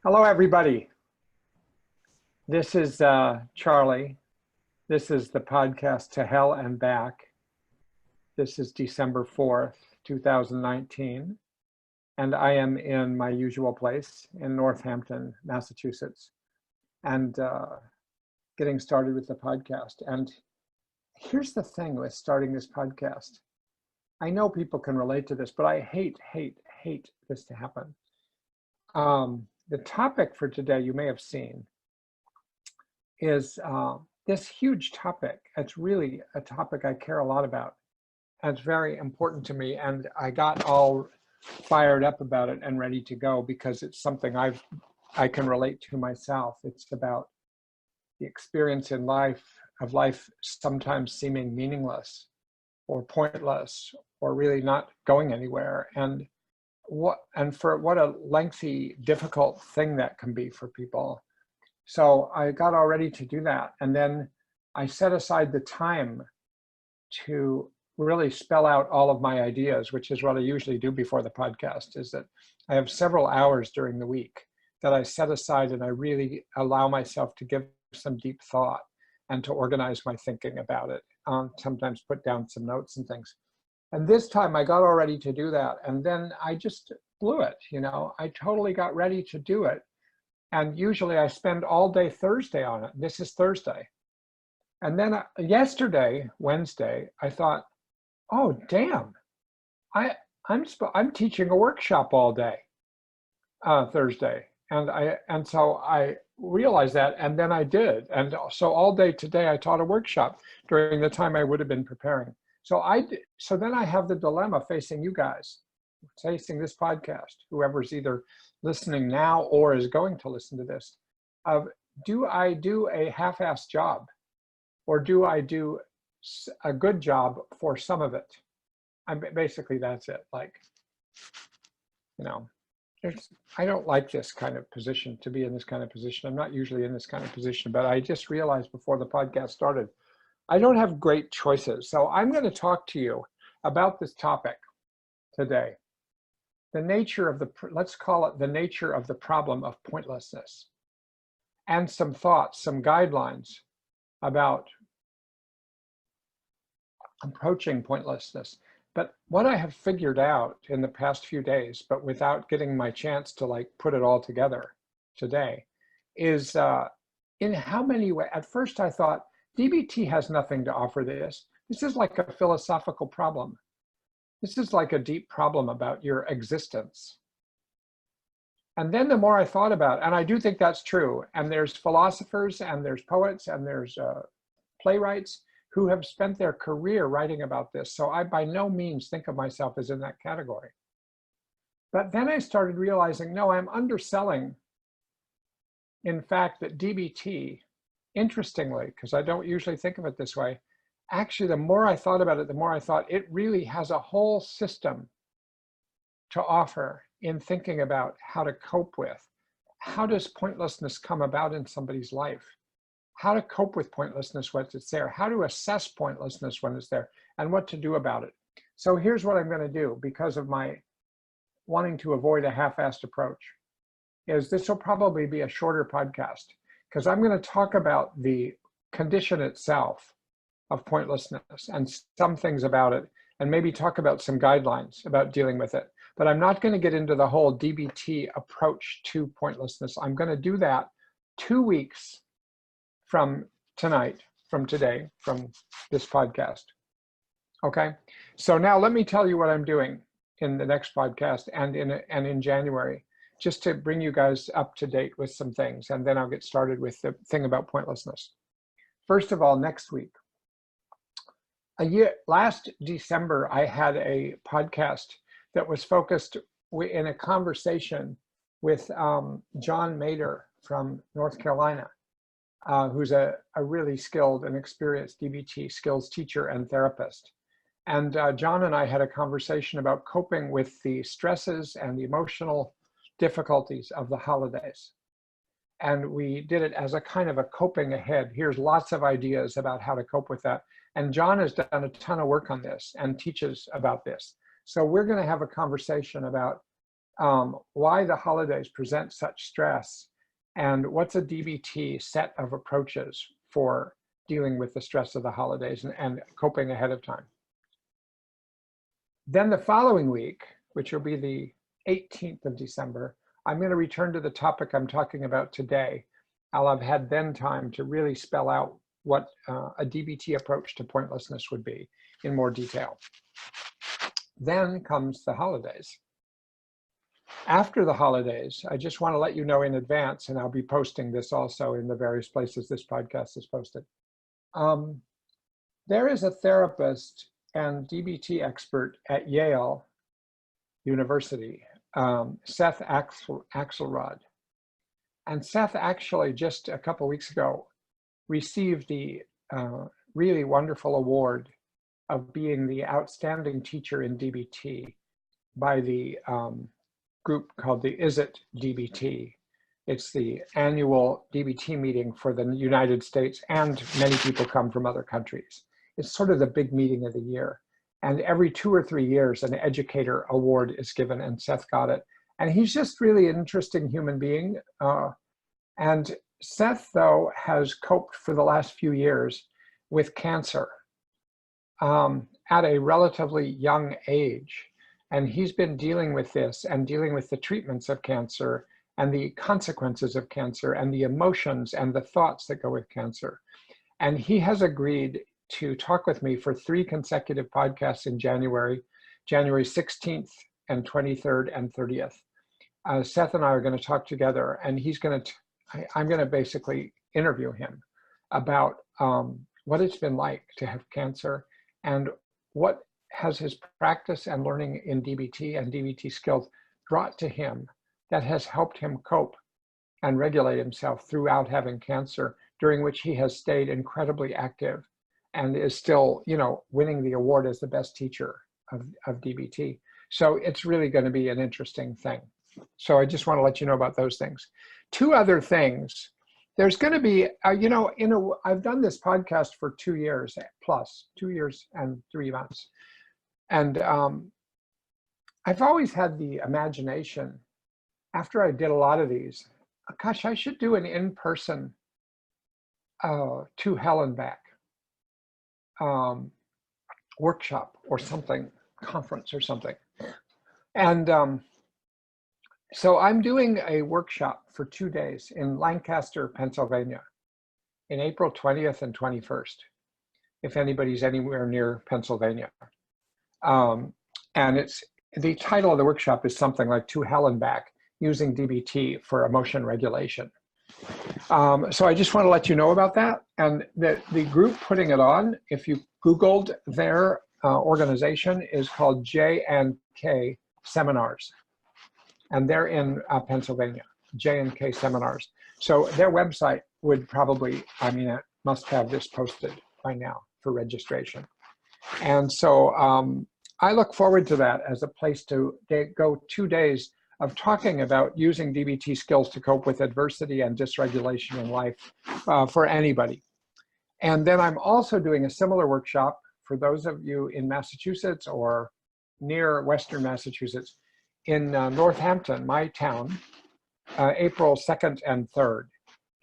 Hello, everybody. This is Charlie. This is the podcast To Hell and Back. This is December 4th, 2019. And I am in my usual place in Northampton, Massachusetts, and getting started with the podcast. And here's the thing with starting this podcast. I know people can relate to this, but I hate this to happen. The topic for today, you may have seen, is this huge topic. It's really a topic I care a lot about. And it's very important to me. And I got all fired up about it and ready to go because it's something I can relate to myself. It's about the experience in life of life sometimes seeming meaningless or pointless or really not going anywhere. And what a lengthy, difficult thing that can be for people. So I got all ready to do that. And then I set aside the time to really spell out all of my ideas, which is what I usually do before the podcast, is that I have several hours during the week that I set aside and I really allow myself to give some deep thought and to organize my thinking about it. Sometimes put down some notes and things. And this time I got all ready to do that. And then I just blew it, I totally got ready to do it. And usually I spend all day Thursday on it. This is Thursday. And then yesterday, Wednesday, I thought, oh, damn, I'm teaching a workshop all day Thursday. And so I realized that, and then I did. And so all day today, I taught a workshop during the time I would have been preparing. So then I have the dilemma facing you guys, facing this podcast, whoever's either listening now or is going to listen to this, of do I do a half-assed job or do I do a good job for some of it? Basically, that's it. Like, I don't like this kind of position, to be in this kind of position. I'm not usually in this kind of position, but I just realized before the podcast started, I don't have great choices. So I'm going to talk to you about this topic today. The nature of let's call it the nature of the problem of pointlessness, and some thoughts, some guidelines about approaching pointlessness. But what I have figured out in the past few days, but without getting my chance to put it all together today, is in how many ways. At first I thought, DBT has nothing to offer this. This is like a philosophical problem. This is like a deep problem about your existence. And then the more I thought about it, and I do think that's true, and there's philosophers and there's poets and there's playwrights who have spent their career writing about this. So I by no means think of myself as in that category. But then I started realizing, no, I'm underselling, in fact, that DBT, interestingly, because I don't usually think of it this way, actually, the more I thought about it, the more I thought it really has a whole system to offer in thinking about how to cope with. How does pointlessness come about in somebody's life? How to cope with pointlessness when it's there, how to assess pointlessness when it's there, and what to do about it. So here's what I'm going to do, because of my wanting to avoid a half-assed approach, is this will probably be a shorter podcast, because I'm going to talk about the condition itself of pointlessness and some things about it, and maybe talk about some guidelines about dealing with it. But I'm not going to get into the whole DBT approach to pointlessness. I'm going to do that 2 weeks from tonight, from today, from this podcast. Okay, so now let me tell you what I'm doing in the next podcast and in January, just to bring you guys up to date with some things, and then I'll get started with the thing about pointlessness. First of all, next week, last December, I had a podcast that was focused in a conversation with John Mader from North Carolina, who's a really skilled and experienced DBT skills teacher and therapist. And John and I had a conversation about coping with the stresses and the emotional difficulties of the holidays. And we did it as a kind of a coping ahead. Here's lots of ideas about how to cope with that. And John has done a ton of work on this and teaches about this. So we're going to have a conversation about why the holidays present such stress, and what's a DBT set of approaches for dealing with the stress of the holidays and coping ahead of time. Then the following week, which will be the 18th of December, I'm going to return to the topic I'm talking about today. I'll have had then time to really spell out what a DBT approach to pointlessness would be in more detail. Then comes the holidays. After the holidays, I just want to let you know in advance, and I'll be posting this also in the various places this podcast is posted. There is a therapist and DBT expert at Yale University, Seth Axelrod. And Seth actually just a couple of weeks ago received the really wonderful award of being the outstanding teacher in DBT by the group called the Is It DBT. It's the annual DBT meeting for the United States, and many people come from other countries. It's sort of the big meeting of the year. And every 2 or 3 years, an educator award is given, and Seth got it. And he's just really an interesting human being. And Seth, though, has coped for the last few years with cancer at a relatively young age. And he's been dealing with this and dealing with the treatments of cancer and the consequences of cancer and the emotions and the thoughts that go with cancer. And he has agreed to talk with me for 3 consecutive podcasts in January 16th and 23rd and 30th. Seth and I are going to talk together, and I'm going to basically interview him about what it's been like to have cancer and what has his practice and learning in DBT and DBT skills brought to him that has helped him cope and regulate himself throughout having cancer, during which he has stayed incredibly active and is still, winning the award as the best teacher of DBT. So it's really going to be an interesting thing. So I just want to let you know about those things. 2 other things. There's going to be, I've done this podcast for 2 years plus, 2 years and 3 months. And I've always had the imagination, after I did a lot of these, gosh, I should do an in-person to hell and back workshop or something, conference or something. And so I'm doing a workshop for 2 days in Lancaster, Pennsylvania, in April 20th and 21st, if anybody's anywhere near Pennsylvania. And the title of the workshop is something like To Hell and Back, Using DBT for Emotion Regulation. So I just want to let you know about that. And the group putting it on, if you Googled their organization, is called J&K Seminars. And they're in Pennsylvania, J&K Seminars. So their website would probably, it must have this posted by now for registration. And so I look forward to that as a place to go 2 days of talking about using DBT skills to cope with adversity and dysregulation in life for anybody. And then I'm also doing a similar workshop for those of you in Massachusetts or near Western Massachusetts in Northampton, my town, April 2nd and 3rd.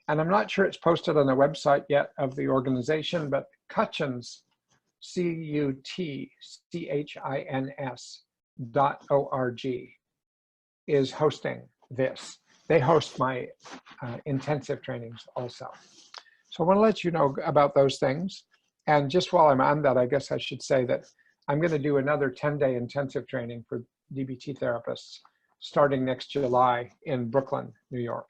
And I'm not sure it's posted on the website yet of the organization, but Cutchins, CUTCHINS.org is hosting this. They host my intensive trainings also. So I want to let you know about those things. And just while I'm on that, I guess I should say that I'm going to do another 10-day intensive training for DBT therapists starting next July in Brooklyn, New York.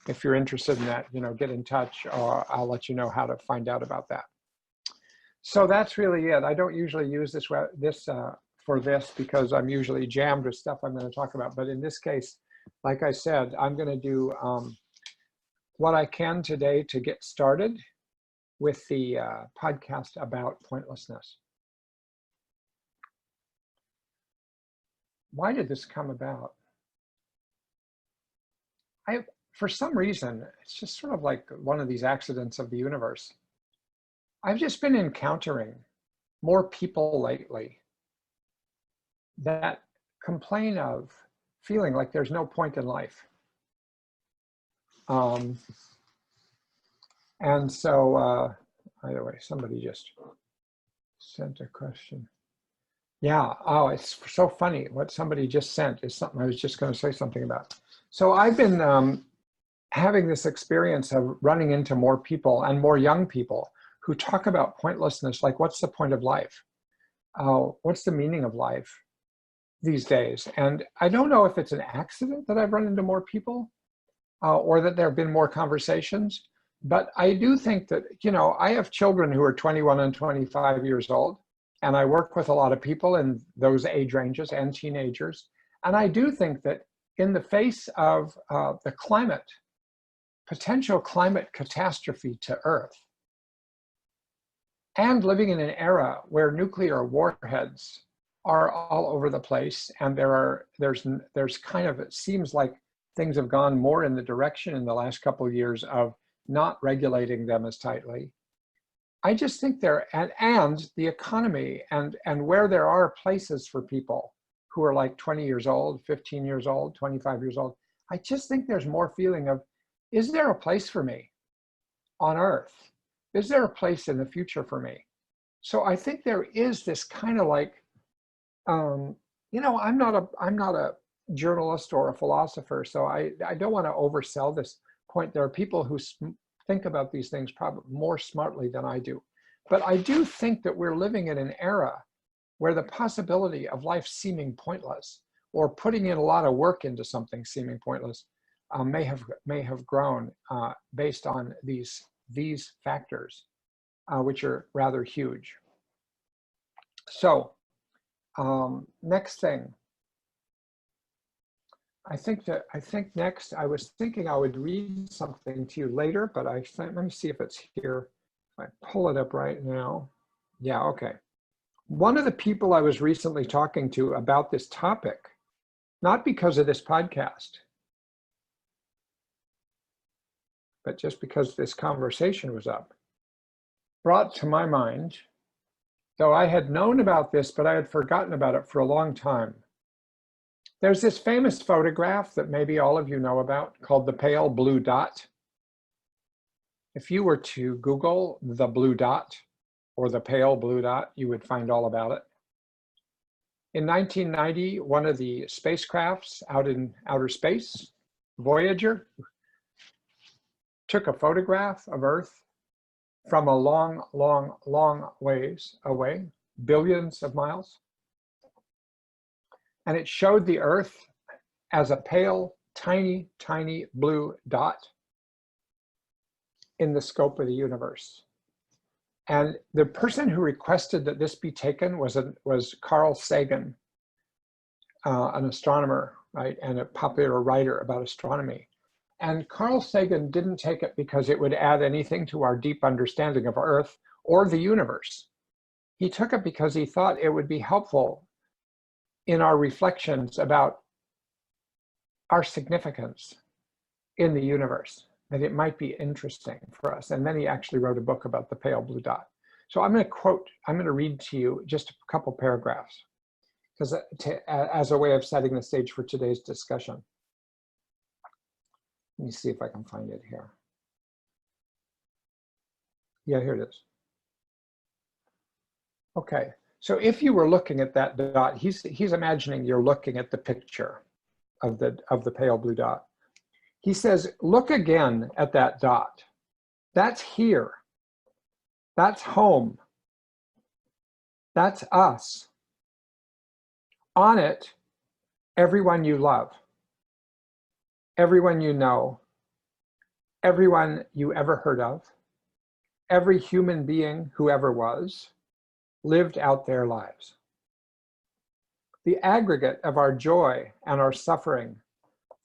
If you're interested in that, get in touch, or I'll let you know how to find out about that. So that's really it. I don't usually use this for this because I'm usually jammed with stuff I'm going to talk about. But in this case, like I said, I'm going to do what I can today to get started with the podcast about pointlessness. Why did this come about? For some reason, it's just sort of like one of these accidents of the universe. I've just been encountering more people lately that complain of feeling like there's no point in life. And so, by the way, somebody just sent a question. Yeah, oh, it's so funny. What somebody just sent is something I was just going to say something about. So I've been having this experience of running into more people and more young people who talk about pointlessness, like what's the point of life? What's the meaning of life these days? And I don't know if it's an accident that I've run into more people or that there have been more conversations, but I do think that, you know, I have children who are 21 and 25 years old, and I work with a lot of people in those age ranges and teenagers. And I do think that in the face of the potential climate catastrophe to Earth, and living in an era where nuclear warheads are all over the place, and there's kind of, it seems like things have gone more in the direction in the last couple of years of not regulating them as tightly. I just think and the economy and where there are places for people who are like 20 years old, 15 years old, 25 years old, I just think there's more feeling of, is there a place for me on Earth? Is there a place in the future for me? So I think there is this kind of like, you know, I'm not a journalist or a philosopher, so I don't want to oversell this point. There are people who think about these things probably more smartly than I do. But I do think that we're living in an era where the possibility of life seeming pointless or putting in a lot of work into something seeming pointless may have grown based on these factors, which are rather huge. So next thing, I think next, I was thinking I would read something to you later, but let me see if it's here. If I pull it up right now. Yeah, okay. One of the people I was recently talking to about this topic, not because of this podcast, but just because this conversation was up, brought to my mind, though I had known about this, but I had forgotten about it for a long time. There's this famous photograph that maybe all of you know about called the pale blue dot. If you were to Google the blue dot or the pale blue dot, you would find all about it. In 1990, one of the spacecrafts out in outer space, Voyager, took a photograph of Earth from a long, long, long ways away, billions of miles. And it showed the Earth as a pale, tiny, tiny blue dot in the scope of the universe. And the person who requested that this be taken was Carl Sagan, an astronomer, right, and a popular writer about astronomy. And Carl Sagan didn't take it because it would add anything to our deep understanding of Earth or the universe. He took it because he thought it would be helpful in our reflections about our significance in the universe, that it might be interesting for us. And then he actually wrote a book about the pale blue dot. So I'm going to read to you just a couple paragraphs because as a way of setting the stage for today's discussion. Let me see if I can find it here. Yeah, here it is. Okay, so if you were looking at that dot, he's imagining you're looking at the picture of the pale blue dot. He says, look again at that dot. That's here. That's home. That's us. On it, everyone you love, everyone you know, everyone you ever heard of, every human being who ever was, lived out their lives. The aggregate of our joy and our suffering,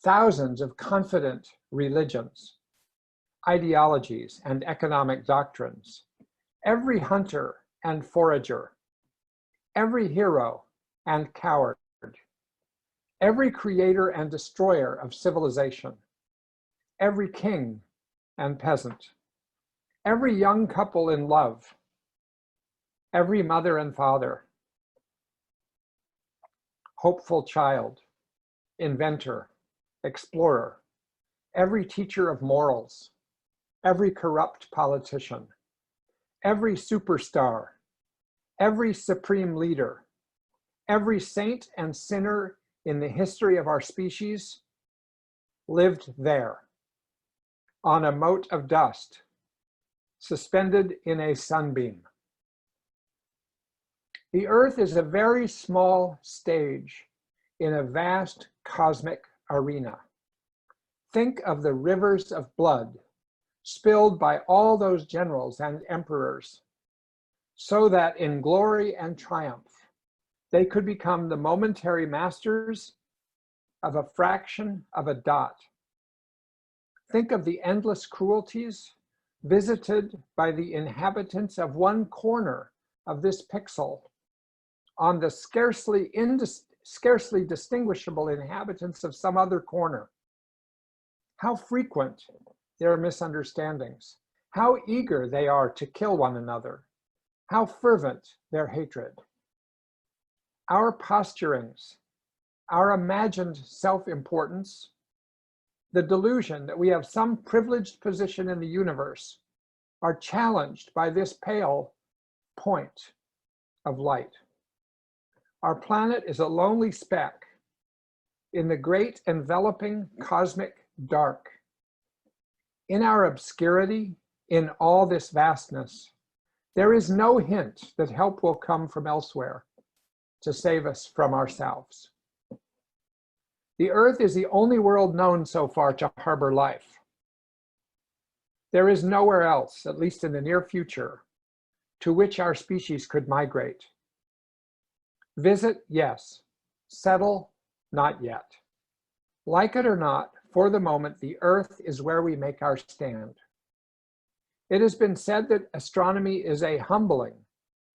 thousands of confident religions, ideologies, and economic doctrines, every hunter and forager, every hero and coward, every creator and destroyer of civilization, every king and peasant, every young couple in love, every mother and father, hopeful child, inventor, explorer, every teacher of morals, every corrupt politician, every superstar, every supreme leader, every saint and sinner in the history of our species lived there, on a mote of dust, suspended in a sunbeam. The Earth is a very small stage in a vast cosmic arena. Think of the rivers of blood spilled by all those generals and emperors, so that in glory and triumph, they could become the momentary masters of a fraction of a dot. Think of the endless cruelties visited by the inhabitants of one corner of this pixel on the scarcely distinguishable inhabitants of some other corner. How frequent their misunderstandings, how eager they are to kill one another, how fervent their hatred. Our posturings, our imagined self-importance, the delusion that we have some privileged position in the universe are challenged by this pale point of light. Our planet is a lonely speck in the great enveloping cosmic dark. In our obscurity, in all this vastness, there is no hint that help will come from elsewhere to save us from ourselves. The Earth is the only world known so far to harbor life. There is nowhere else, at least in the near future, to which our species could migrate. Visit, yes. Settle, not yet. Like it or not, for the moment, the Earth is where we make our stand. It has been said that astronomy is a humbling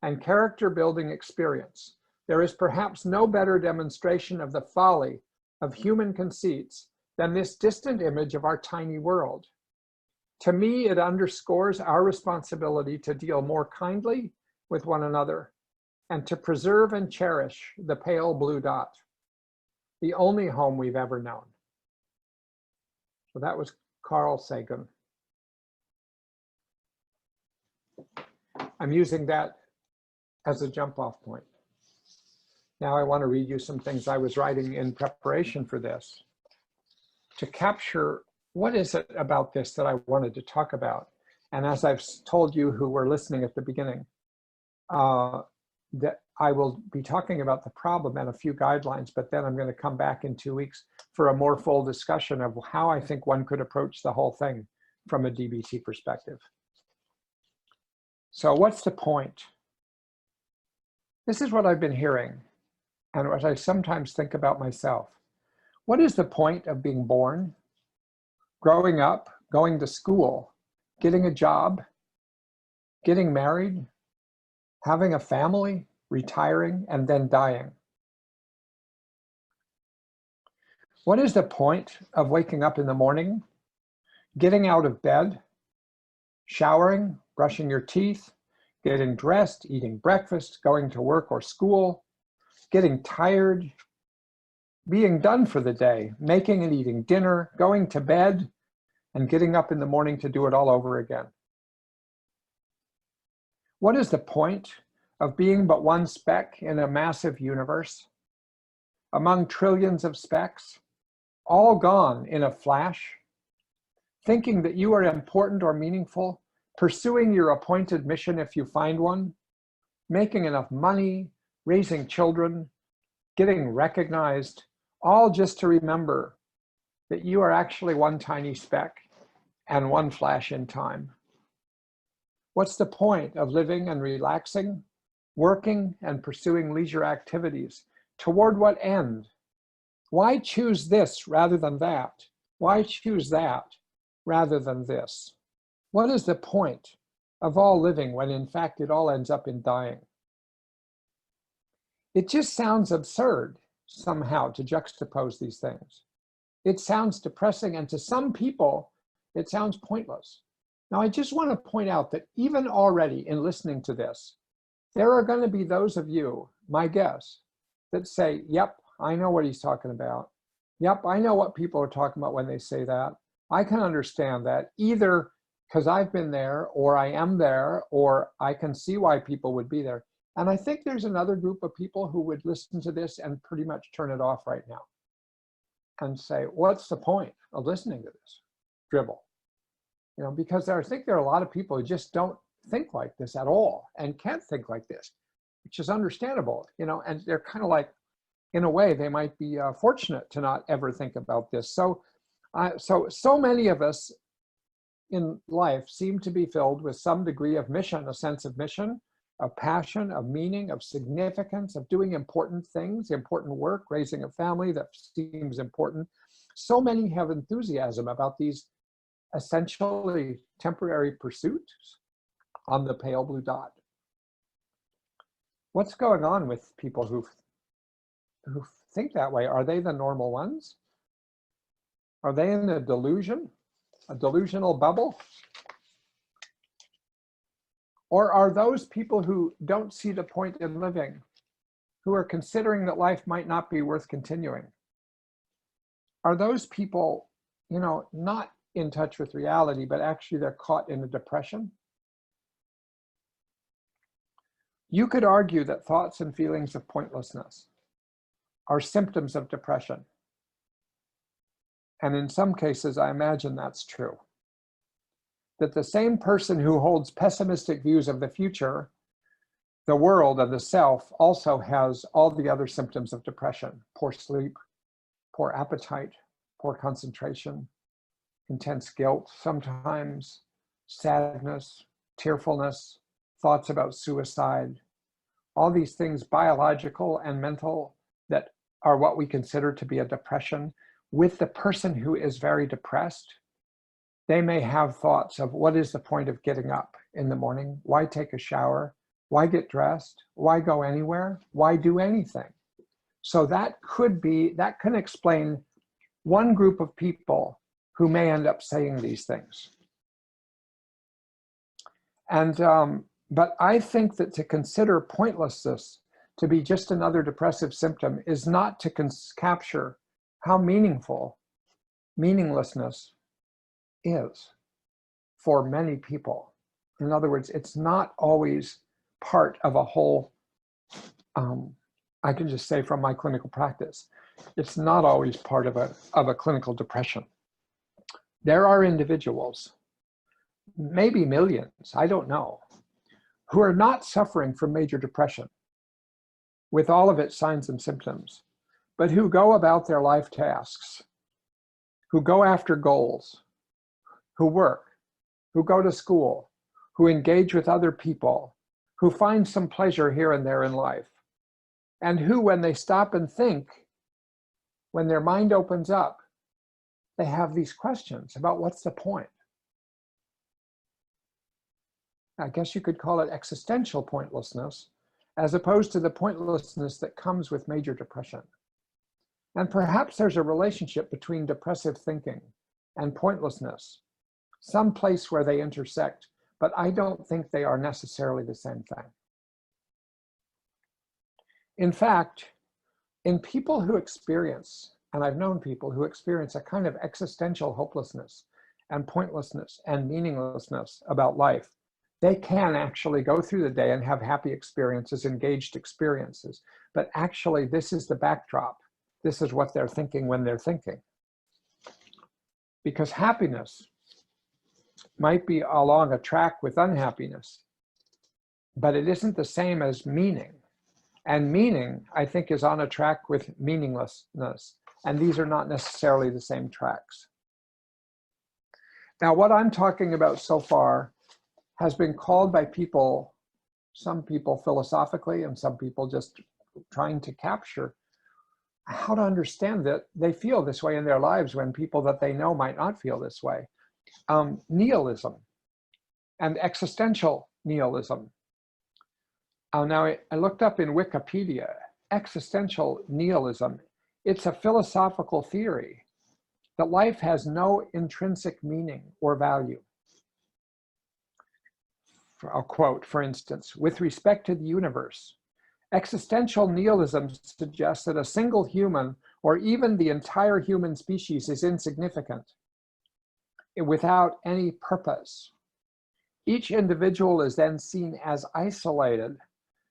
and character-building experience. There is perhaps no better demonstration of the folly of human conceits than this distant image of our tiny world. To me, it underscores our responsibility to deal more kindly with one another and to preserve and cherish the pale blue dot, the only home we've ever known. So that was Carl Sagan. I'm using that as a jump-off point. Now I want to read you some things I was writing in preparation for this to capture what is it about this that I wanted to talk about. And as I've told you who were listening at the beginning, that I will be talking about the problem and a few guidelines, but then I'm going to come back in 2 weeks for a more full discussion of how I think one could approach the whole thing from a DBT perspective. So what's the point? This is what I've been hearing and what I sometimes think about myself. What is the point of being born, growing up, going to school, getting a job, getting married, having a family, retiring, and then dying? What is the point of waking up in the morning, getting out of bed, showering, brushing your teeth, getting dressed, eating breakfast, going to work or school, getting tired, being done for the day, making and eating dinner, going to bed, and getting up in the morning to do it all over again? What is the point of being but one speck in a massive universe, among trillions of specks, all gone in a flash, thinking that you are important or meaningful, pursuing your appointed mission if you find one, making enough money, raising children, getting recognized, all just to remember that you are actually one tiny speck and one flash in time? What's the point of living and relaxing, working and pursuing leisure activities? Toward what end? Why choose this rather than that? Why choose that rather than this? What is the point of all living when in fact it all ends up in dying? It just sounds absurd somehow to juxtapose these things. It sounds depressing, and to some people, it sounds pointless. Now, I just want to point out that even already in listening to this, there are going to be those of you, my guess, that say, yep, I know what he's talking about. Yep, I know what people are talking about when they say that. I can understand that either because I've been there, or I am there, or I can see why people would be there. And I think there's another group of people who would listen to this and pretty much turn it off right now and say, what's the point of listening to this dribble? You know, because I think there are a lot of people who just don't think like this at all and can't think like this, which is understandable, you know, and they're kind of like, in a way, they might be fortunate to not ever think about this. So many of us in life seem to be filled with some degree of mission, a sense of mission, of passion, of meaning, of significance, of doing important things, important work, raising a family that seems important. So many have enthusiasm about these essentially temporary pursuits on the pale blue dot. What's going on with people who think that way? Are they the normal ones? Are they in a delusion, a delusional bubble? Or are those people who don't see the point in living, who are considering that life might not be worth continuing? Are those people, you know, not in touch with reality, but actually they're caught in a depression? You could argue that thoughts and feelings of pointlessness are symptoms of depression. And in some cases, I imagine that's true. That the same person who holds pessimistic views of the future, the world, and the self also has all the other symptoms of depression: poor sleep, poor appetite, poor concentration, intense guilt, sometimes sadness, tearfulness, thoughts about suicide, all these things, biological and mental, that are what we consider to be a depression. With the person who is very depressed, they may have thoughts of, what is the point of getting up in the morning? Why take a shower? Why get dressed? Why go anywhere? Why do anything? So that can explain one group of people who may end up saying these things. And, but I think that to consider pointlessness to be just another depressive symptom is not to capture how meaningful meaninglessness is for many people. In other words, it's not always part of a whole, I can just say from my clinical practice, it's not always part of a clinical depression. There are individuals, maybe millions, I don't know, who are not suffering from major depression with all of its signs and symptoms, but who go about their life tasks, who go after goals, who work, who go to school, who engage with other people, who find some pleasure here and there in life, and who, when they stop and think, when their mind opens up, they have these questions about what's the point. I guess you could call it existential pointlessness, as opposed to the pointlessness that comes with major depression. And perhaps there's a relationship between depressive thinking and pointlessness, some place where they intersect, but I don't think they are necessarily the same thing. In fact, in people who experience, and I've known people who experience a kind of existential hopelessness and pointlessness and meaninglessness about life, they can actually go through the day and have happy experiences, engaged experiences, but actually this is the backdrop. This is what they're thinking when they're thinking. Because happiness might be along a track with unhappiness, but it isn't the same as meaning. And meaning, I think, is on a track with meaninglessness. And these are not necessarily the same tracks. Now, what I'm talking about so far has been called by people, some people philosophically, and some people just trying to capture how to understand that they feel this way in their lives when people that they know might not feel this way. Nihilism and existential nihilism. Now, I looked up in Wikipedia, existential nihilism. It's a philosophical theory that life has no intrinsic meaning or value. I'll quote, for instance, with respect to the universe, Existential nihilism suggests that a single human, or even the entire human species, is insignificant, without any purpose. Each individual is then seen as isolated,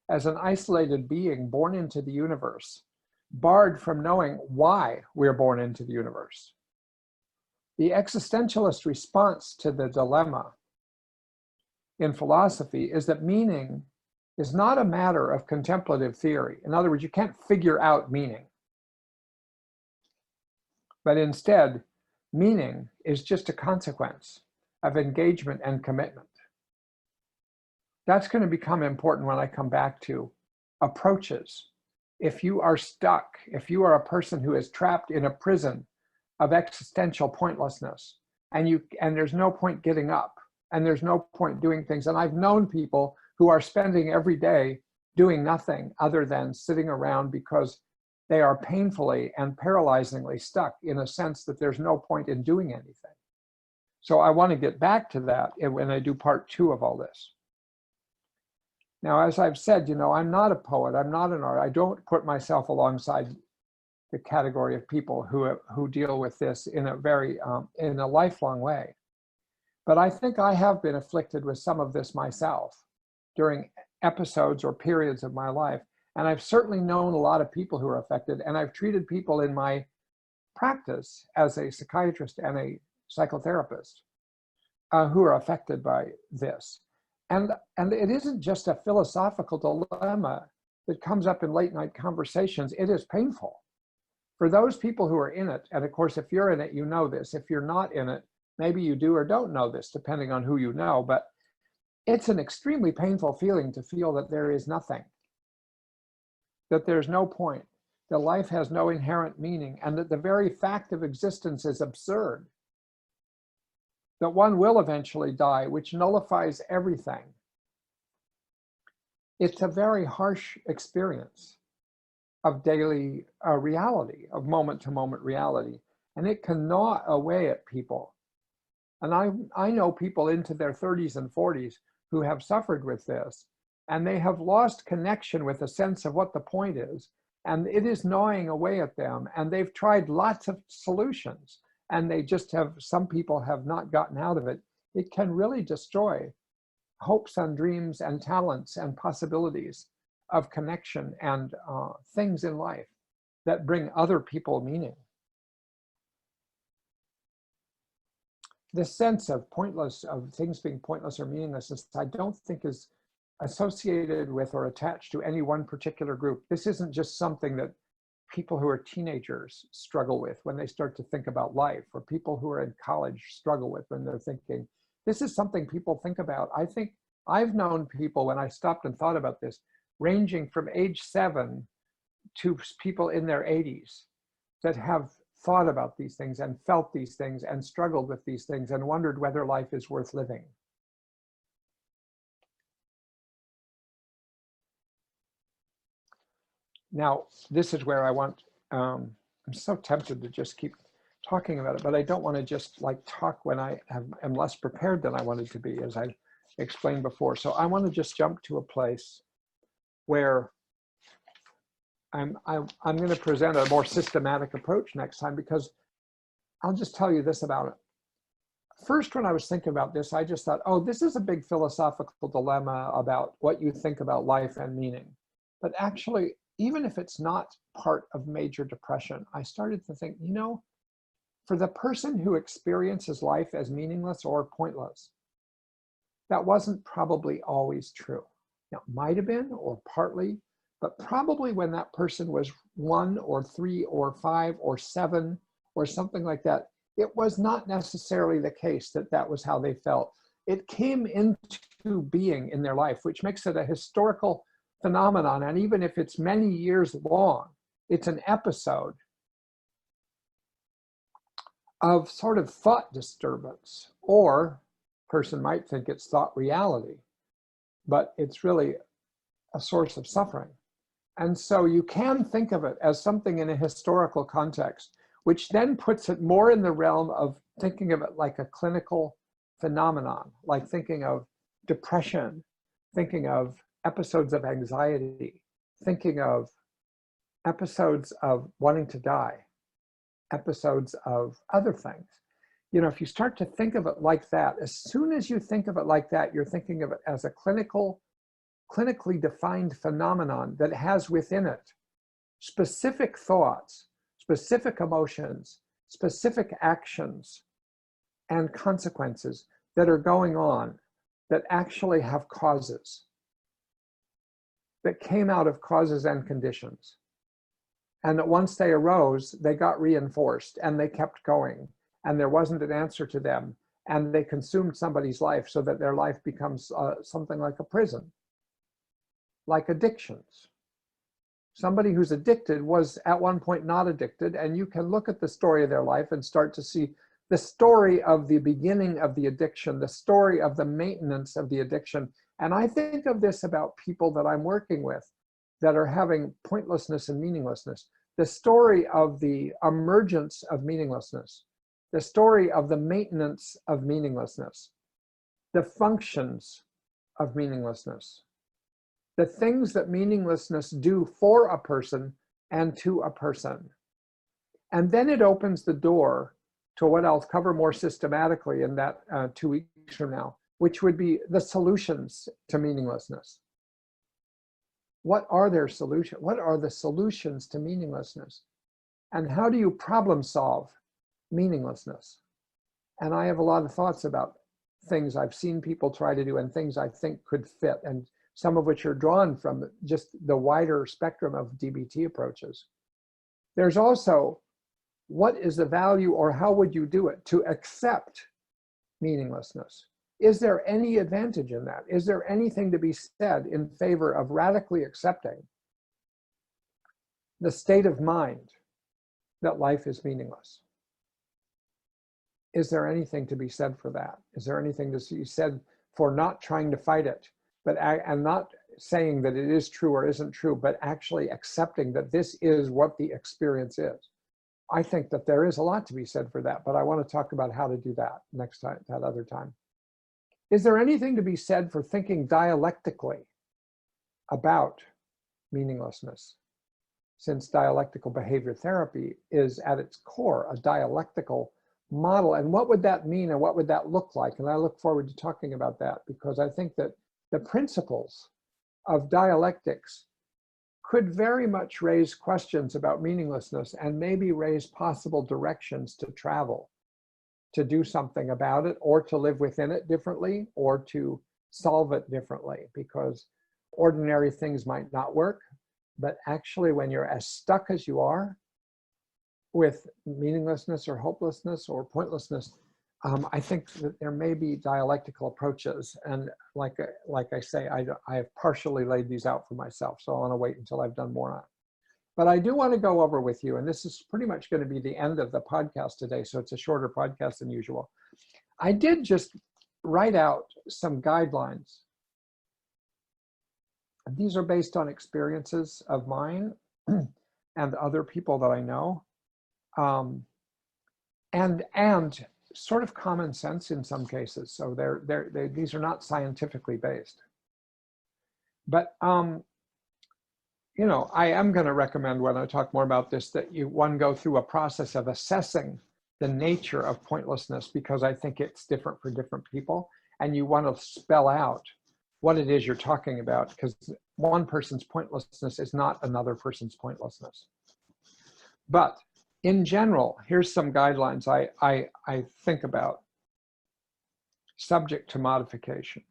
as an isolated being born into the universe, barred from knowing why we're born into the universe. The existentialist response to the dilemma in philosophy is that meaning is not a matter of contemplative theory. In other words, you can't figure out meaning. But instead, meaning is just a consequence of engagement and commitment. That's going to become important when I come back to approaches. If you are stuck, if you are a person who is trapped in a prison of existential pointlessness, and there's no point getting up, and there's no point doing things. And I've known people who are spending every day doing nothing other than sitting around because they are painfully and paralyzingly stuck in a sense that there's no point in doing anything. So I want to get back to that when I do part 2 of all this. Now, as I've said, you know, I'm not a poet, I'm not an artist. I don't put myself alongside the category of people who deal with this in a very, in a lifelong way. But I think I have been afflicted with some of this myself during episodes or periods of my life. And I've certainly known a lot of people who are affected, and I've treated people in my practice as a psychiatrist and a psychotherapist who are affected by this. And it isn't just a philosophical dilemma that comes up in late night conversations. It is painful for those people who are in it. And of course, if you're in it, you know this. If you're not in it, maybe you do or don't know this, depending on who you know. But it's an extremely painful feeling to feel that there is nothing, that there's no point, that life has no inherent meaning, and that the very fact of existence is absurd, that one will eventually die, which nullifies everything. It's a very harsh experience of daily reality, of moment-to-moment reality, and it can gnaw away at people. And I know people into their 30s and 40s who have suffered with this, and they have lost connection with a sense of what the point is, and it is gnawing away at them, and they've tried lots of solutions, and they just have, some people have not gotten out of it. It can really destroy hopes and dreams and talents and possibilities of connection and things in life that bring other people meaning. This sense of things being pointless or meaningless, I don't think is associated with or attached to any one particular group. This isn't just something that people who are teenagers struggle with when they start to think about life, or people who are in college struggle with when they're thinking. This is something people think about. I think I've known people, when I stopped and thought about this, ranging from age 7 to people in their 80s that have thought about these things and felt these things and struggled with these things and wondered whether life is worth living. Now, this is where I want, I'm so tempted to just keep talking about it, but I don't want to just like talk when I am less prepared than I wanted to be, as I explained before. So I want to just jump to a place where I'm going to present a more systematic approach next time, because I'll just tell you this about it. First, when I was thinking about this, I just thought, oh, this is a big philosophical dilemma about what you think about life and meaning. But actually, even if it's not part of major depression, I started to think, you know, for the person who experiences life as meaningless or pointless, that wasn't probably always true. Now, it might have been, or partly, but probably when that person was 1 or 3 or 5 or 7 or something like that, it was not necessarily the case that that was how they felt. It came into being in their life, which makes it a historical phenomenon. And even if it's many years long, it's an episode of sort of thought disturbance, or person might think it's thought reality, but it's really a source of suffering. And so you can think of it as something in a historical context, which then puts it more in the realm of thinking of it like a clinical phenomenon, like thinking of depression, thinking of episodes of anxiety, thinking of episodes of wanting to die, episodes of other things. You know, if you start to think of it like that, as soon as you think of it like that, you're thinking of it as a clinically defined phenomenon that has within it specific thoughts, specific emotions, specific actions, and consequences that are going on that actually have causes, that came out of causes and conditions. And that once they arose, they got reinforced and they kept going. And there wasn't an answer to them. And they consumed somebody's life so that their life becomes something like a prison, like addictions. Somebody who's addicted was at one point not addicted, and you can look at the story of their life and start to see the story of the beginning of the addiction, the story of the maintenance of the addiction. And I think of this about people that I'm working with that are having pointlessness and meaninglessness, the story of the emergence of meaninglessness, the story of the maintenance of meaninglessness, the functions of meaninglessness, the things that meaninglessness do for a person and to a person. And then it opens the door to what I'll cover more systematically in that 2 weeks from now, which would be the solutions to meaninglessness. What are their solutions? What are the solutions to meaninglessness? And how do you problem solve meaninglessness? And I have a lot of thoughts about things I've seen people try to do and things I think could fit, and some of which are drawn from just the wider spectrum of DBT approaches. There's also, what is the value, or how would you do it to accept meaninglessness? Is there any advantage in that? Is there anything to be said in favor of radically accepting the state of mind that life is meaningless? Is there anything to be said for that? Is there anything to be said for not trying to fight it, and not saying that it is true or isn't true, but actually accepting that this is what the experience is? I think that there is a lot to be said for that, but I want to talk about how to do that next time, that other time. Is there anything to be said for thinking dialectically about meaninglessness? Since dialectical behavior therapy is at its core a dialectical model. And what would that mean and what would that look like? And I look forward to talking about that, because I think that the principles of dialectics could very much raise questions about meaninglessness and maybe raise possible directions to travel, to do something about it, or to live within it differently, or to solve it differently, because ordinary things might not work. But actually, when you're as stuck as you are with meaninglessness or hopelessness or pointlessness, I think that there may be dialectical approaches. And like I say, I have partially laid these out for myself, so I want to wait until I've done more on it. But I do want to go over with you, and this is pretty much going to be the end of the podcast today, so it's a shorter podcast than usual. I did just write out some guidelines. These are based on experiences of mine and other people that I know, and sort of common sense in some cases. So these are not scientifically based. But you know, I am going to recommend, when I talk more about this, that one go through a process of assessing the nature of pointlessness, because I think it's different for different people, and you want to spell out what it is you're talking about, because one person's pointlessness is not another person's pointlessness. But in general, here's some guidelines I think about, subject to modification.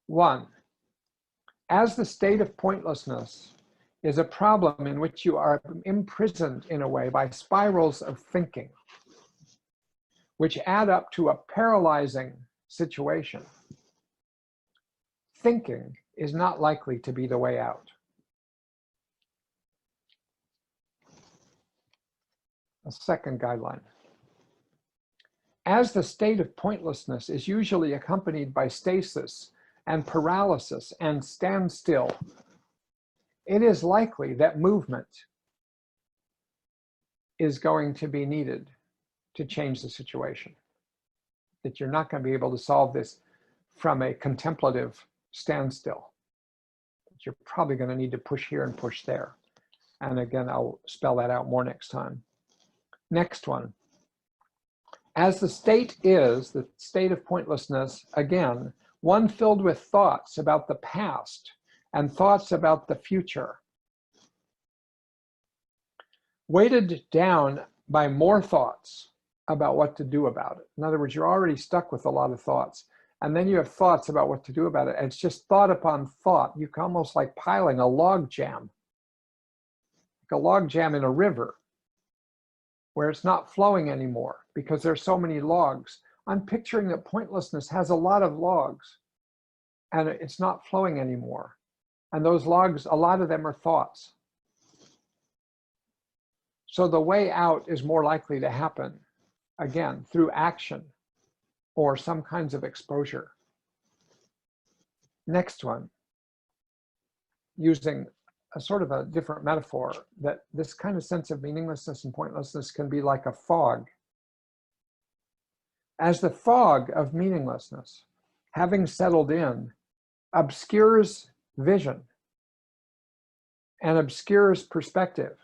1, as the state of pointlessness is a problem in which you are imprisoned in a way by spirals of thinking, which add up to a paralyzing situation, thinking is not likely to be the way out. A second guideline. As the state of pointlessness is usually accompanied by stasis and paralysis and standstill, it is likely that movement is going to be needed to change the situation. That you're not going to be able to solve this from a contemplative standstill. You're probably going to need to push here and push there. And again, I'll spell that out more next time. Next one. As the state of pointlessness, again, one filled with thoughts about the past and thoughts about the future, weighted down by more thoughts about what to do about it. In other words, you're already stuck with a lot of thoughts, and then you have thoughts about what to do about it. And it's just thought upon thought. You can almost like piling a log jam, like a log jam in a river, where it's not flowing anymore because there's so many logs. I'm picturing that pointlessness has a lot of logs and it's not flowing anymore. And those logs, a lot of them are thoughts. So the way out is more likely to happen, again, through action or some kinds of exposure. Next one, using a sort of a different metaphor, that this kind of sense of meaninglessness and pointlessness can be like a fog. As the fog of meaninglessness, having settled in, obscures vision and obscures perspective,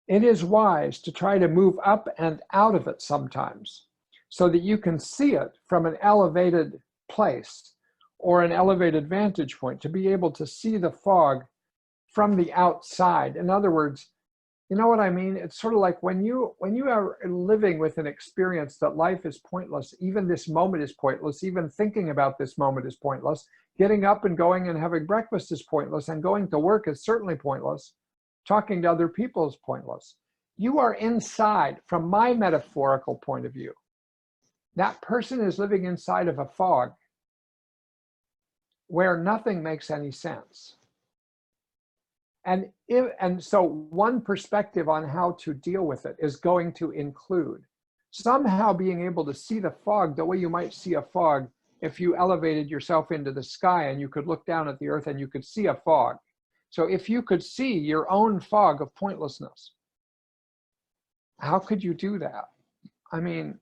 it is wise to try to move up and out of it sometimes so that you can see it from an elevated place or an elevated vantage point, to be able to see the fog from the outside. In other words, you know what I mean? It's sort of like when you are living with an experience that life is pointless, even this moment is pointless, even thinking about this moment is pointless, getting up and going and having breakfast is pointless, and going to work is certainly pointless, talking to other people is pointless. You are inside, from my metaphorical point of view. That person is living inside of a fog where nothing makes any sense. And so one perspective on how to deal with it is going to include somehow being able to see the fog the way you might see a fog if you elevated yourself into the sky and you could look down at the earth and you could see a fog. So if you could see your own fog of pointlessness, how could you do that? I mean,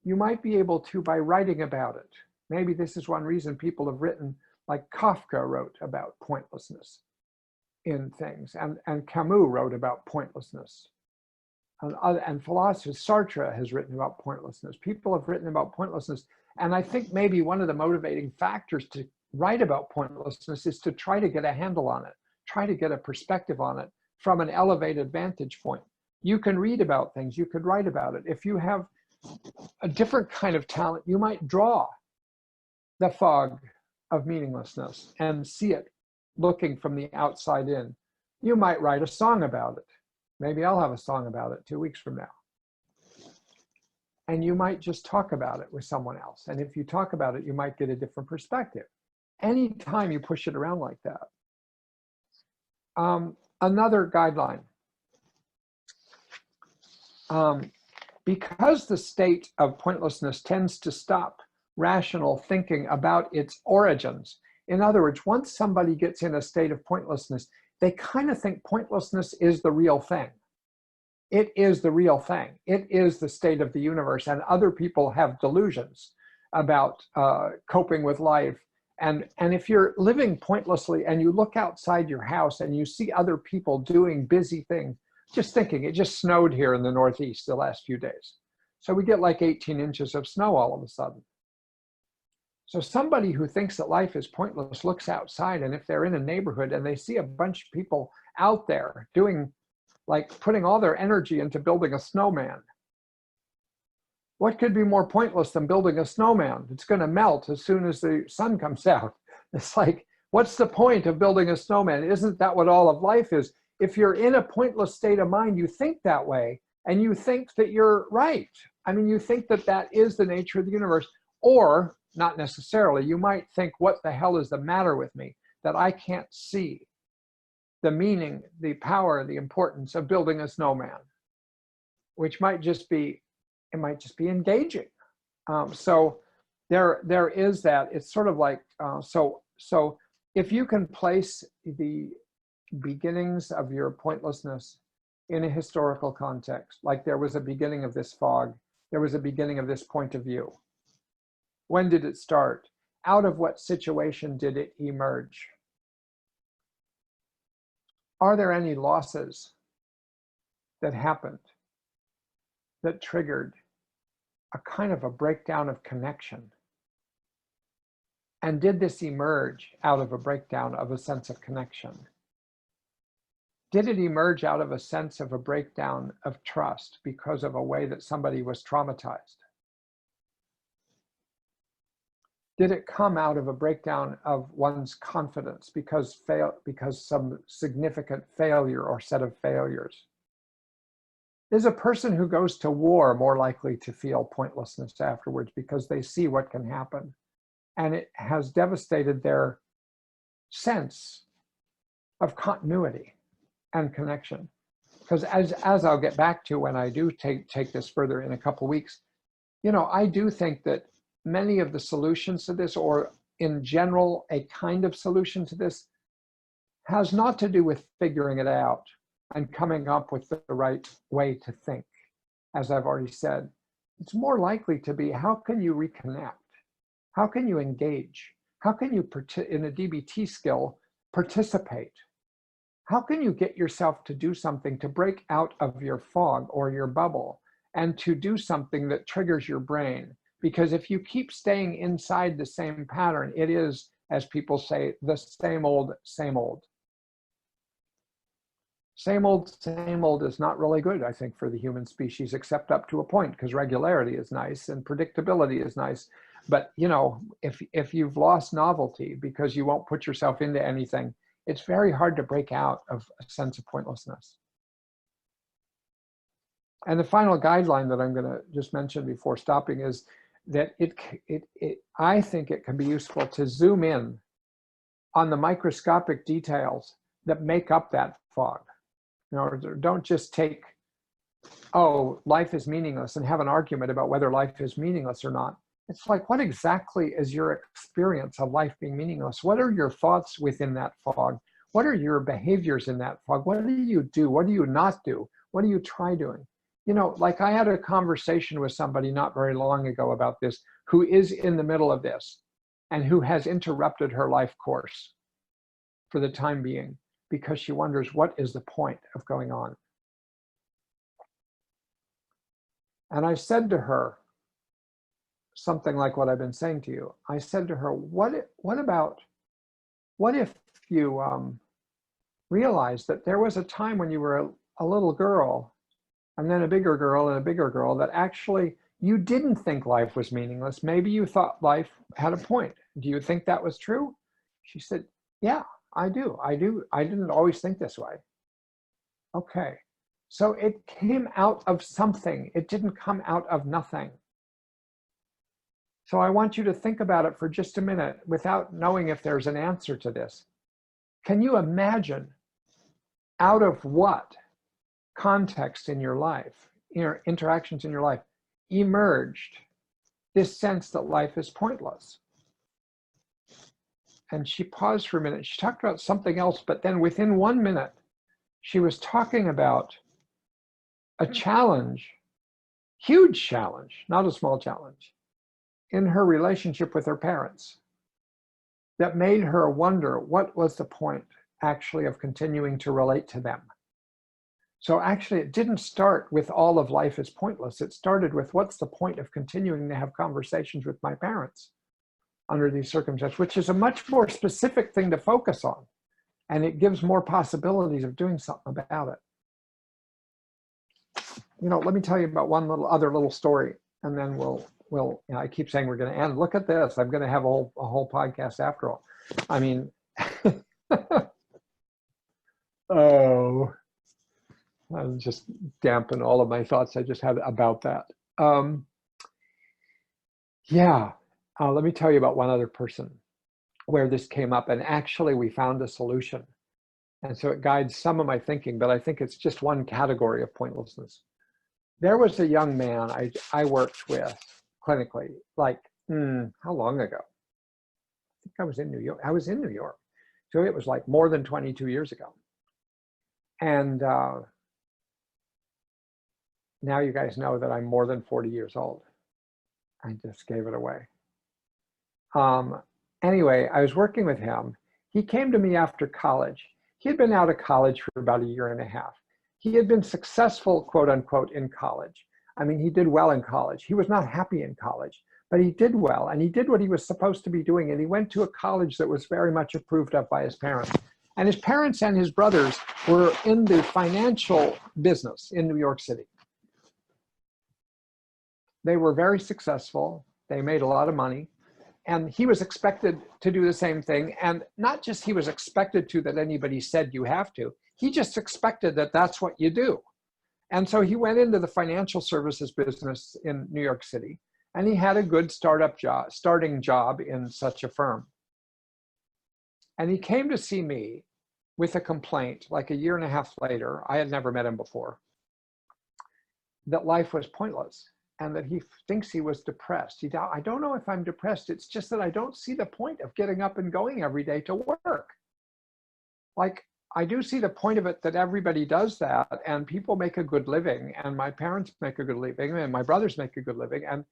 you might be able to by writing about it. Maybe this is one reason people have written, like Kafka wrote about pointlessness in things, and Camus wrote about pointlessness, and philosophers, Sartre has written about pointlessness. People have written about pointlessness, and I think maybe one of the motivating factors to write about pointlessness is to try to get a handle on it, try to get a perspective on it from an elevated vantage point. You can read about things, you could write about it. If you have a different kind of talent, you might draw the fog of meaninglessness and see it looking from the outside in. You might write a song about it. Maybe I'll have a song about it 2 weeks from now. And you might just talk about it with someone else. And if you talk about it, you might get a different perspective. Anytime you push it around like that. Another guideline. Because the state of pointlessness tends to stop rational thinking about its origins. In other words, once somebody gets in a state of pointlessness, they kind of think pointlessness is the real thing. It is the real thing. It is the state of the universe, and other people have delusions about coping with life. And if you're living pointlessly and you look outside your house and you see other people doing busy things, just thinking, it just snowed here in the Northeast the last few days. So we get like 18 inches of snow all of a sudden. So somebody who thinks that life is pointless looks outside, and if they're in a neighborhood and they see a bunch of people out there doing, like putting all their energy into building a snowman, what could be more pointless than building a snowman? It's going to melt as soon as the sun comes out. It's like, what's the point of building a snowman? Isn't that what all of life is? If you're in a pointless state of mind, you think that way, and you think that you're right. I mean, you think that that is the nature of the universe, or not necessarily. You might think, what the hell is the matter with me that I can't see the meaning, the power, the importance of building a snowman, which might just be, it might just be engaging. So there is that. It's sort of like, so if you can place the beginnings of your pointlessness in a historical context, like there was a beginning of this fog, there was a beginning of this point of view. When did it start? Out of what situation did it emerge? are there any losses that happened that triggered a kind of a breakdown of connection? And did this emerge out of a breakdown of a sense of connection? Did it emerge out of a sense of a breakdown of trust because of a way that somebody was traumatized? Did it come out of a breakdown of one's confidence because some significant failure or set of failures? Is a person who goes to war more likely to feel pointlessness afterwards because they see what can happen and it has devastated their sense of continuity and connection? Because as I'll get back to when I do take this further in a couple of weeks, I do think that many of the solutions to this, or in general, a kind of solution to this, has not to do with figuring it out and coming up with the right way to think. As I've already said, it's more likely to be, how can you reconnect? How can you engage? How can you, in a DBT skill, participate? How can you get yourself to do something to break out of your fog or your bubble and to do something that triggers your brain? Because if you keep staying inside the same pattern, it is, as people say, the same old, same old. Same old is not really good, I think, for the human species, except up to a point, because regularity is nice and predictability is nice. But, if you've lost novelty because you won't put yourself into anything, it's very hard to break out of a sense of pointlessness. And the final guideline that I'm going to just mention before stopping is that I think it can be useful to zoom in on the microscopic details that make up that fog. Don't just take, oh, life is meaningless, and have an argument about whether life is meaningless or not. It's like, what exactly is your experience of life being meaningless? What are your thoughts within that fog? What are your behaviors in that fog? What do you do? What do you not do? What do you try doing? Like I had a conversation with somebody not very long ago about this, who is in the middle of this and who has interrupted her life course for the time being because she wonders, what is the point of going on? And I said to her something like what I've been saying to you. I said to her, what if you realized that there was a time when you were a little girl, and then a bigger girl and a bigger girl, that actually you didn't think life was meaningless. Maybe you thought life had a point. Do you think that was true? She said, yeah, I do. I didn't always think this way. Okay. So it came out of something. It didn't come out of nothing. So I want you to think about it for just a minute without knowing if there's an answer to this. Can you imagine out of what context in your life, interactions in your life, emerged this sense that life is pointless? And she paused for a minute. She talked about something else, but then within 1 minute, she was talking about a challenge, huge challenge, not a small challenge, in her relationship with her parents that made her wonder what was the point actually of continuing to relate to them. So actually, it didn't start with all of life is pointless. It started with, what's the point of continuing to have conversations with my parents under these circumstances, which is a much more specific thing to focus on. And it gives more possibilities of doing something about it. Let me tell you about one other little story, and then we'll I keep saying we're going to end. Look at this. I'm going to have a whole podcast after all. I mean, oh, I'll just dampen all of my thoughts I just had about that. Let me tell you about one other person where this came up, and actually we found a solution. And so it guides some of my thinking, but I think it's just one category of pointlessness. There was a young man I worked with clinically, like, how long ago? I think I was in New York. So it was like more than 22 years ago. And now you guys know that I'm more than 40 years old. I just gave it away. Anyway, I was working with him. He came to me after college. He had been out of college for about a year and a half. He had been successful, quote unquote, in college. I mean, he did well in college. He was not happy in college, but he did well, and he did what he was supposed to be doing. And he went to a college that was very much approved of by his parents. And his parents and his brothers were in the financial business in New York City. They were very successful. They made a lot of money. And he was expected to do the same thing. And not just he was expected to that anybody said you have to. He just expected that that's what you do. And so he went into the financial services business in New York City. And he had a good starting job in such a firm. And he came to see me with a complaint like a year and a half later. I had never met him before, that life was pointless and that he thinks he was depressed. I don't know if I'm depressed. It's just that I don't see the point of getting up and going every day to work. Like, I do see the point of it that everybody does that and people make a good living, and my parents make a good living and my brothers make a good living. And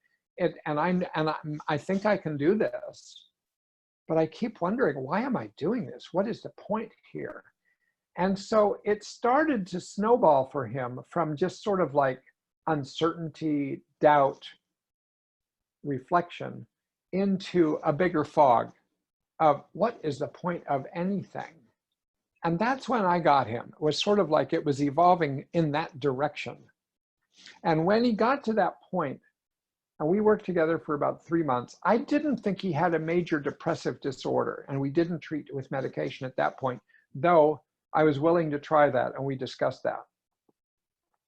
I think I can do this, but I keep wondering, why am I doing this? What is the point here? And so it started to snowball for him from just sort of like uncertainty, doubt, reflection into a bigger fog of what is the point of anything? And that's when I got him. It was sort of like it was evolving in that direction. And when he got to that point, and we worked together for about 3 months, I didn't think he had a major depressive disorder, and we didn't treat with medication at that point, though I was willing to try that, and we discussed that.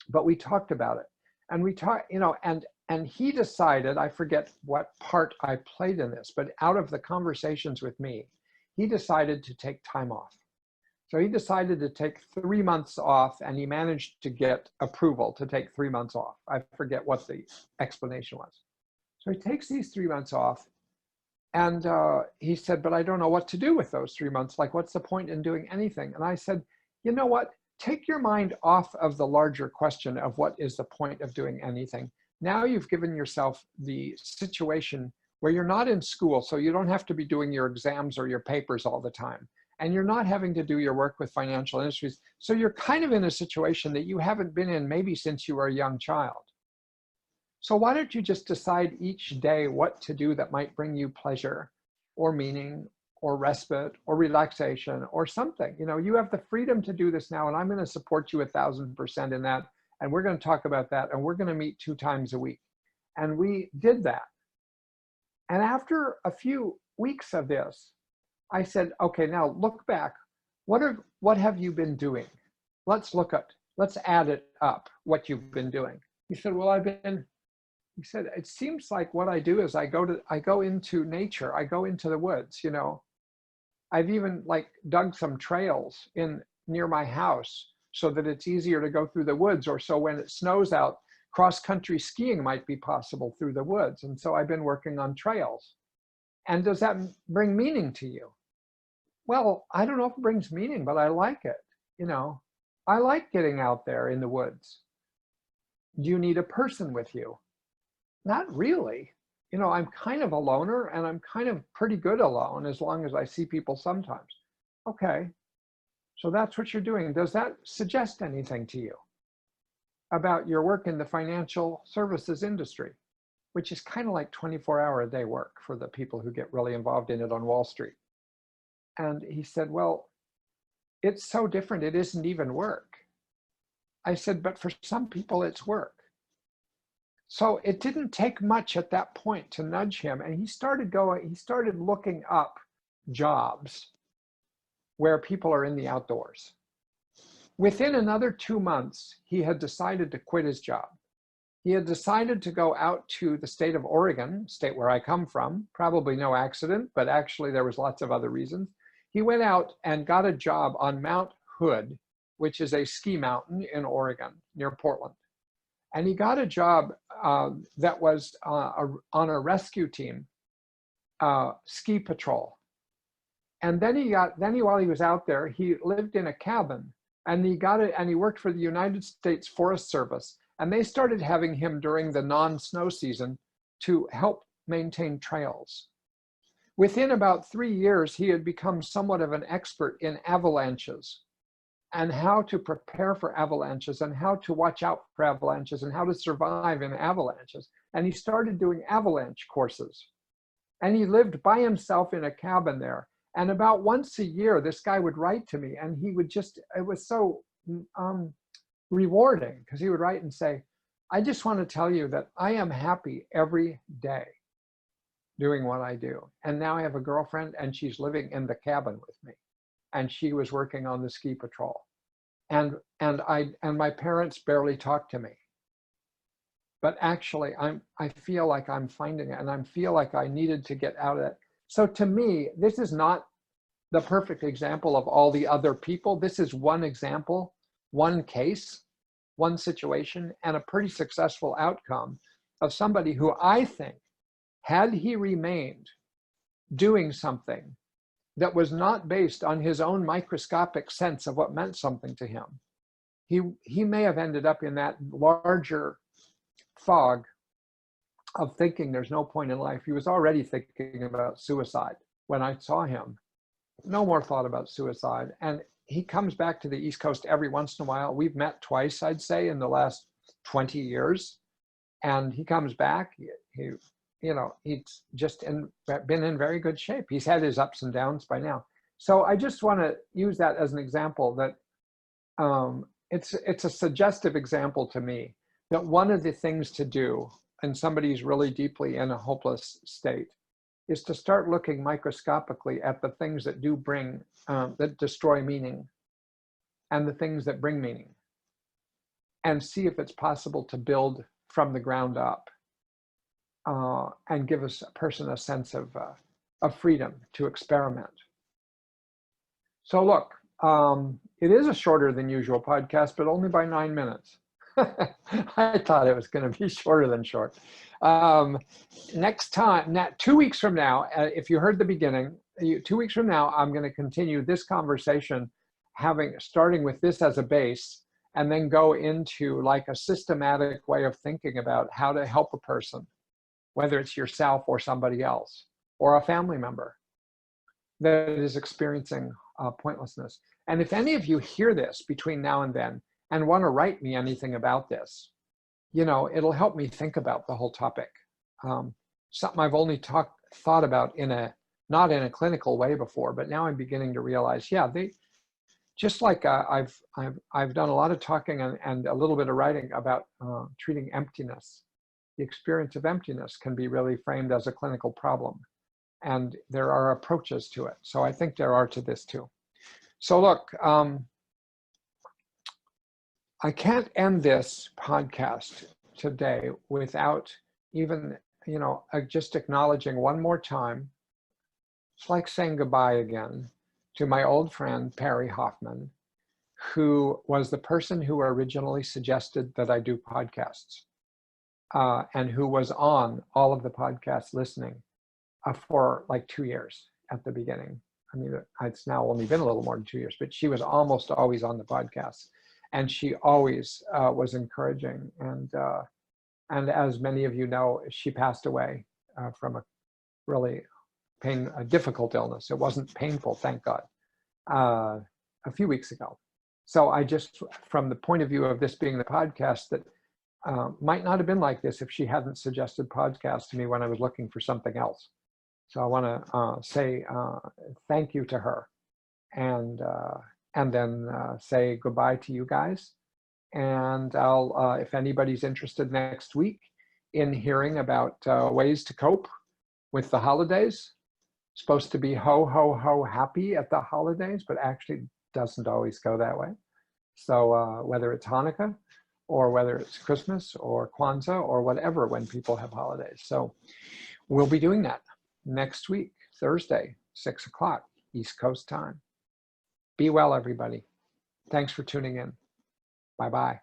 But we talked about it, and we talked, and he decided, I forget what part I played in this, but out of the conversations with me, he decided to take time off. So he decided to take 3 months off, and he managed to get approval to take 3 months off. I forget what the explanation was. So he takes these 3 months off, and he said, but I don't know what to do with those 3 months. Like, what's the point in doing anything? And I said, you know what? Take your mind off of the larger question of what is the point of doing anything. Now you've given yourself the situation where you're not in school, so you don't have to be doing your exams or your papers all the time. And you're not having to do your work with financial industries. So you're kind of in a situation that you haven't been in maybe since you were a young child. So why don't you just decide each day what to do that might bring you pleasure or meaning or respite or relaxation or something. You have the freedom to do this now, and I'm going to support you 1,000% in that. And we're going to talk about that, and we're going to meet 2 times a week. And we did that. And after a few weeks of this, I said, okay, now look back. What have you been doing? Let's add it up, what you've been doing. He said, well, he said, it seems like what I do is I go into nature. I go into the woods, I've even like dug some trails near my house so that it's easier to go through the woods, or so when it snows out, cross-country skiing might be possible through the woods. And so I've been working on trails. And does that bring meaning to you? Well, I don't know if it brings meaning, but I like it. I like getting out there in the woods. Do you need a person with you? Not really. I'm kind of a loner, and I'm kind of pretty good alone as long as I see people sometimes. Okay, so that's what you're doing. Does that suggest anything to you about your work in the financial services industry, which is kind of like 24-hour-a-day work for the people who get really involved in it on Wall Street? And he said, well, it's so different, it isn't even work. I said, but for some people it's work. So it didn't take much at that point to nudge him. And he started looking up jobs where people are in the outdoors. Within another 2 months, he had decided to quit his job. He had decided to go out to the state of Oregon, state where I come from, probably no accident, but actually there was lots of other reasons. He went out and got a job on Mount Hood, which is a ski mountain in Oregon near Portland. And he got a job that was on a rescue team, ski patrol. And then while he was out there, he lived in a cabin, and he worked for the United States Forest Service. And they started having him during the non-snow season to help maintain trails. Within about 3 years, he had become somewhat of an expert in avalanches and how to prepare for avalanches and how to watch out for avalanches and how to survive in avalanches. And he started doing avalanche courses. And he lived by himself in a cabin there. And about once a year, this guy would write to me, and he would just, it was so rewarding, because he would write and say, I just want to tell you that I am happy every day doing what I do. And now I have a girlfriend, and she's living in the cabin with me. And she was working on the ski patrol. And my parents barely talk to me. But actually, I feel like I'm finding it, and I feel like I needed to get out of it. So to me, this is not the perfect example of all the other people. This is one example, one case, one situation, and a pretty successful outcome of somebody who I think, had he remained doing something that was not based on his own microscopic sense of what meant something to him, he may have ended up in that larger fog of thinking there's no point in life. He was already thinking about suicide when I saw him. No more thought about suicide. And he comes back to the East Coast every once in a while. We've met twice, I'd say, in the last 20 years. And he comes back. He's just been in very good shape. He's had his ups and downs by now. So I just want to use that as an example that it's a suggestive example to me that one of the things to do, and somebody's really deeply in a hopeless state, is to start looking microscopically at the things that do bring, that destroy meaning, and the things that bring meaning, and see if it's possible to build from the ground up, and give a person a sense of freedom to experiment. So look, it is a shorter than usual podcast, but only by 9 minutes. I thought it was going to be shorter than short. Next time, 2 weeks from now, if you heard the beginning, 2 weeks from now, I'm going to continue this conversation, starting with this as a base, and then go into like a systematic way of thinking about how to help a person, whether it's yourself or somebody else, or a family member that is experiencing pointlessness. And if any of you hear this between now and then, and want to write me anything about this, it'll help me think about the whole topic. Something I've only thought about not in a clinical way before, but now I'm beginning to realize, just like I've done a lot of talking and a little bit of writing about treating emptiness. The experience of emptiness can be really framed as a clinical problem, and there are approaches to it. So I think there are to this too. So look, I can't end this podcast today without even, just acknowledging one more time. It's like saying goodbye again to my old friend, Perry Hoffman, who was the person who originally suggested that I do podcasts, and who was on all of the podcasts listening for like 2 years at the beginning. I mean, it's now only been a little more than 2 years, but she was almost always on the podcast. And she always was encouraging. And as many of you know, she passed away from a really a difficult illness. It wasn't painful, thank God, a few weeks ago. So I just, from the point of view of this being the podcast, that might not have been like this if she hadn't suggested podcasts to me when I was looking for something else. So I want to say thank you to her. And then say goodbye to you guys. And I'll, if anybody's interested next week in hearing about ways to cope with the holidays, supposed to be ho, ho, ho happy at the holidays, but actually doesn't always go that way. So whether it's Hanukkah or whether it's Christmas or Kwanzaa or whatever, when people have holidays. So we'll be doing that next week, Thursday, 6 o'clock, East Coast time. Be well, everybody. Thanks for tuning in. Bye-bye.